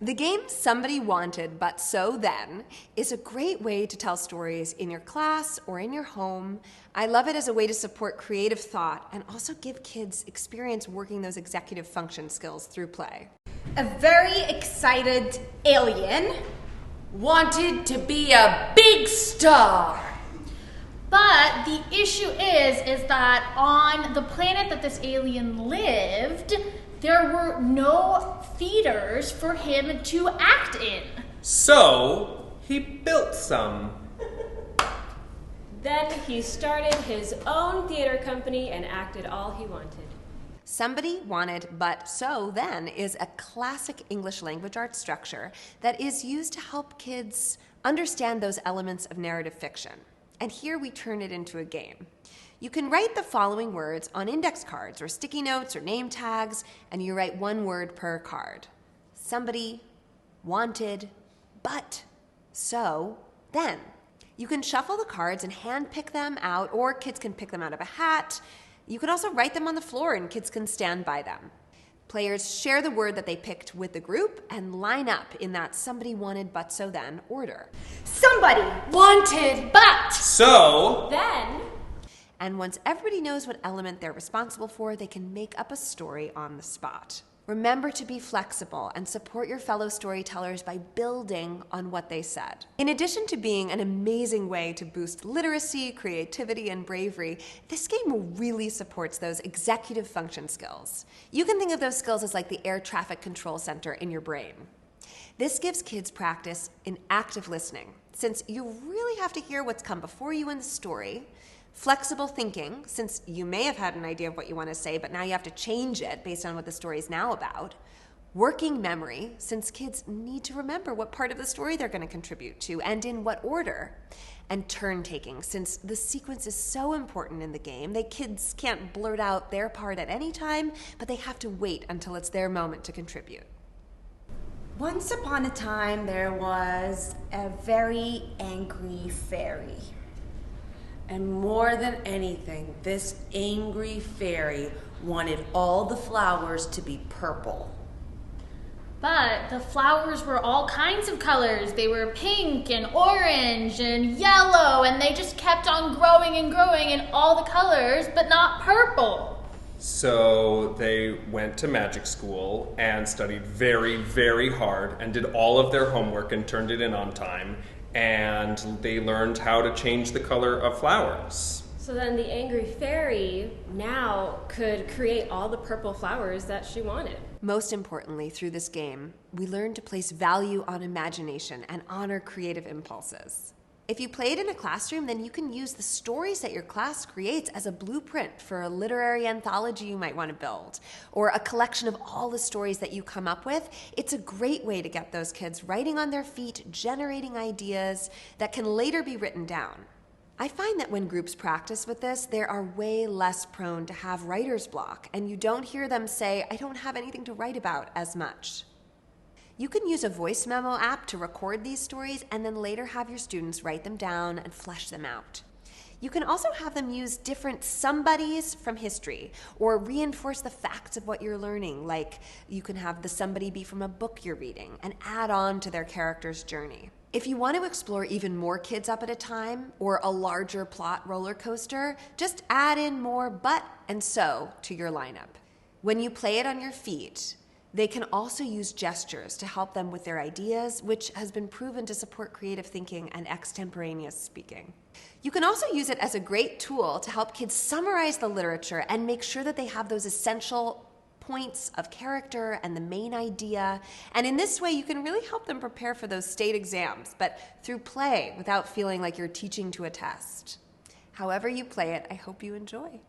The game Somebody Wanted But So Then is a great way to tell stories in your class or in your home. I love it as a way to support creative thought and also give kids experience working those executive function skills through play. A very excited alien wanted to be a big star. But the issue is that on the planet that this alien lived, there were no theaters for him to act in. So he built some. Then he started his own theater company and acted all he wanted. Somebody Wanted But So Then is a classic English language arts structure that is used to help kids understand those elements of narrative fiction. And here we turn it into a game. You can write the following words on index cards or sticky notes or name tags, and you write one word per card. Somebody wanted but so then. You can shuffle the cards and hand pick them out, or kids can pick them out of a hat. You can also write them on the floor and kids can stand by them. Players share the word that they picked with the group and line up in that somebody wanted but so then order. Somebody wanted but so then. And once everybody knows what element they're responsible for, they can make up a story on the spot. Remember to be flexible and support your fellow storytellers by building on what they said. In addition to being an amazing way to boost literacy, creativity, and bravery, this game really supports those executive function skills. You can think of those skills as like the air traffic control center in your brain. This gives kids practice in active listening, since you really have to hear what's come before you in the story. Flexible thinking, since you may have had an idea of what you want to say, but now you have to change it based on what the story is now about. Working memory, since kids need to remember what part of the story they're going to contribute to and in what order. And turn taking, since the sequence is so important in the game, kids can't blurt out their part at any time, but they have to wait until it's their moment to contribute. Once upon a time, there was a very angry fairy. And more than anything, this angry fairy wanted all the flowers to be purple. But the flowers were all kinds of colors. They were pink and orange and yellow, and they just kept on growing and growing in all the colors, but not purple. So they went to magic school and studied very, very hard and did all of their homework and turned it in on time. And they learned how to change the color of flowers. So then the angry fairy now could create all the purple flowers that she wanted. Most importantly, through this game, we learn to place value on imagination and honor creative impulses. If you play it in a classroom, then you can use the stories that your class creates as a blueprint for a literary anthology you might want to build, or a collection of all the stories that you come up with. It's a great way to get those kids writing on their feet, generating ideas that can later be written down. I find that when groups practice with this, they are way less prone to have writer's block, and you don't hear them say, "I don't have anything to write about," as much. You can use a voice memo app to record these stories and then later have your students write them down and flesh them out. You can also have them use different somebodies from history or reinforce the facts of what you're learning, like you can have the somebody be from a book you're reading and add on to their character's journey. If you want to explore even more kids up at a time or a larger plot roller coaster, just add in more but and so to your lineup. When you play it on your feet, they can also use gestures to help them with their ideas, which has been proven to support creative thinking and extemporaneous speaking. You can also use it as a great tool to help kids summarize the literature and make sure that they have those essential points of character and the main idea. And in this way, you can really help them prepare for those state exams, but through play without feeling like you're teaching to a test. However you play it, I hope you enjoy.